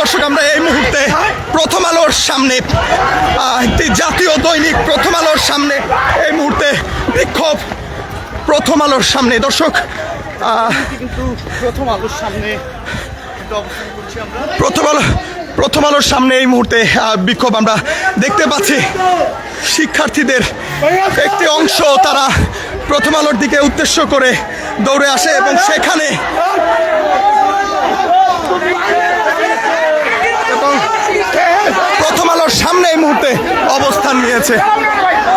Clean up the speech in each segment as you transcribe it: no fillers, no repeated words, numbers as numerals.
দর্শক, আমরা এই মুহূর্তে প্রথম আলোর সামনে, একটি জাতীয় দৈনিক প্রথম আলোর সামনে এই মুহূর্তে বিক্ষোভ। প্রথম আলোর সামনে দর্শক, প্রথম আলোর সামনে এই মুহূর্তে বিক্ষোভ আমরা দেখতে পাচ্ছি। শিক্ষার্থীদের একটি অংশ তারা প্রথম আলোর দিকে উদ্দেশ্য করে দৌড়ে আসে এবং সেখানে প্রথম আলোর সামনে এই মুহূর্তে অবস্থান নিয়েছে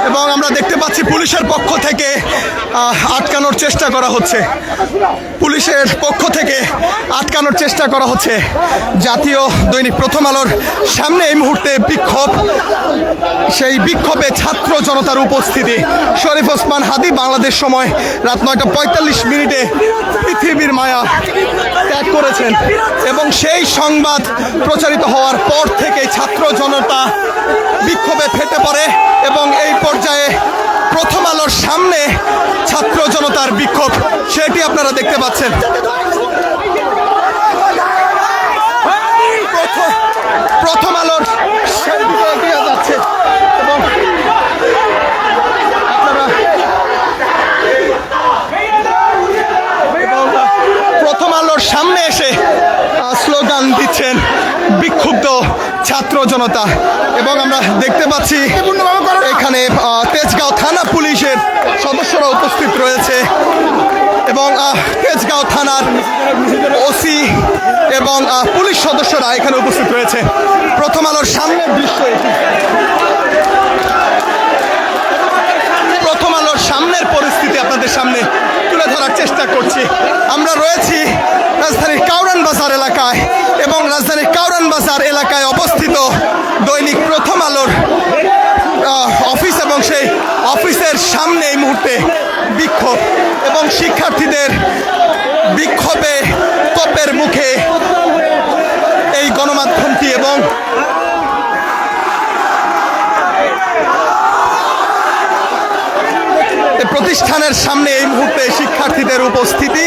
এবং আমরা দেখতে পাচ্ছি পুলিশের পক্ষ থেকে আটকানোর চেষ্টা করা হচ্ছে। পুলিশের পক্ষ থেকে আটকানোর চেষ্টা করা হচ্ছে। জাতীয় দৈনিক প্রথম আলোর সামনে এই মুহূর্তে বিক্ষোভ। সেই বিক্ষোভে ছাত্র জনতার উপস্থিতি। শরীফ ওসমান হাদী বাংলাদেশ সময় রাত 9:45 পৃথিবীর মায়া ত্যাগ করেছেন এবং সেই সংবাদ প্রচারিত হওয়ার পর থেকে ছাত্র জনতা বিক্ষোভে ফেটে পড়ে এবং এই পর্যায়ে প্রথম আলোর সামনে ছাত্র জনতার বিক্ষোভ, সেটি আপনারা দেখতে পাচ্ছেন। প্রথম আলোর এগিয়ে যাচ্ছে এবং প্রথম আলোর সামনে এসে স্লোগান দিচ্ছেন বিক্ষুব্ধ ছাত্র জনতা এবং আমরা দেখতে পাচ্ছি এখানে তেজগাঁও থানা পুলিশের সদস্যরা উপস্থিত রয়েছে এবং তেজগাঁও থানার ওসি এবং পুলিশ সদস্যরা এখানে উপস্থিত রয়েছে। প্রথম আলোর সামনের দৃশ্য এটি। প্রথম আলোর সামনের পরিস্থিতি আপনাদের সামনে তুলে ধরার চেষ্টা করছি। আমরা রয়েছি রাজধানীর কাউরান বাজার এলাকায় এবং রাজধানীর কাউরান বাজার এলাকায় অবস্থিত দৈনিক প্রথম আলোর অফিস এবং সেই অফিসের সামনে এই মুহূর্তে বিক্ষোভ এবং শিক্ষার্থীদের বিক্ষোভে তোপের মুখে এই গণমাধ্যমটি এবং প্রতিষ্ঠানের সামনে এই মুহূর্তে শিক্ষার্থীদের উপস্থিতি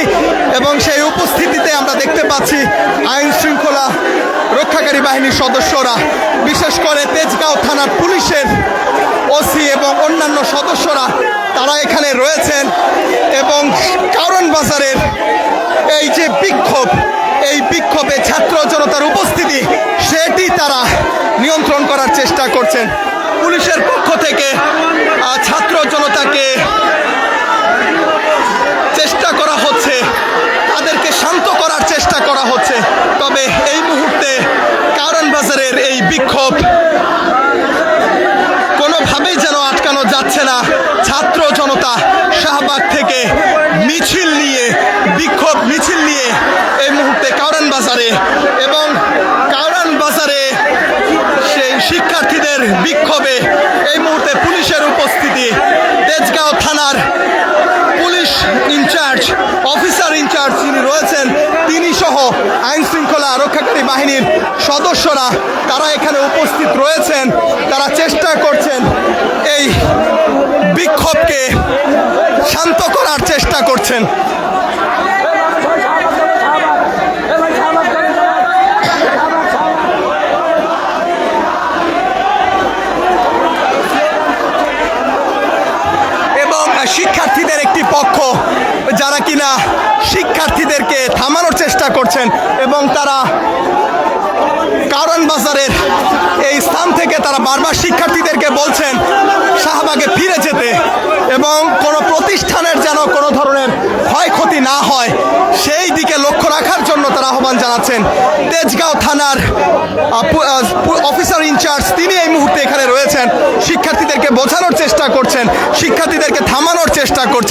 এবং সেই উপস্থিতিতে আমরা দেখতে পাচ্ছি আইন শৃঙ্খলা রক্ষাকারী বাহিনীর সদস্যরা, বিশেষ করে তেজগাঁও থানার পুলিশের ওসি এবং অন্যান্য সদস্যরা তারা এখানে রয়েছেন এবং কারণ বাজারের এই যে বিক্ষোভ, এই বিক্ষোভে ছাত্র জনতার উপস্থিতি সেটি তারা নিয়ন্ত্রণ করার চেষ্টা করছেন। পুলিশের পক্ষ থেকে ছাত্র জনতাকে চেষ্টা করা হচ্ছে, তাদেরকে শান্ত করার চেষ্টা করা হচ্ছে। তবে এই মুহূর্তে কারণ বাজারের এই বিক্ষোভ কোনোভাবেই যেন আটকানো যাচ্ছে না। ছাত্র জনতা শাহবাগ থেকে মিছিল নিয়ে, বিক্ষোভ মিছিল নিয়ে এই মুহূর্তে কারণ বাজারে এবং কারণ বাজারে সেই শিক্ষার্থীদের বিক্ষোভে এই মুহূর্তে পুলিশের উপস্থিতি। তেজগাঁও থানার পুলিশ ইনচার্জ, অফিসার ইনচার্জ যিনি রয়েছেন তিনি সহ আইন শৃঙ্খলা রক্ষাকারী বাহিনীর সদস্যরা তারা এখানে উপস্থিত রয়েছেন। তারা চেষ্টা করছেন এই বিক্ষোভকে শান্ত করার চেষ্টা করছেন। শিক্ষার্থীদের একটি পক্ষ যারা কিনা শিক্ষার্থীদেরকে থামানোর চেষ্টা করছেন এবং তারা কারণ বাজারের এই স্থান থেকে তারা বারবার শিক্ষার্থীদেরকে বলছেন শাহবাগে ফিরে যেতে এবং কোনো প্রতিষ্ঠানের যেন কোনো ধরনের ক্ষয়ক্ষতি না হয় সেই দিকে লক্ষ্য রাখার জন্য তারা আহ্বান জানাচ্ছেন। তেজগাঁও থানার অফিসার ইনচার্জ তিনি এই মুহূর্তে এখানে রয়েছেন, শিক্ষার্থীদেরকে বোঝানোর চেষ্টা করছেন, শিক্ষার্থীদেরকে থামানোর চেষ্টা করছেন।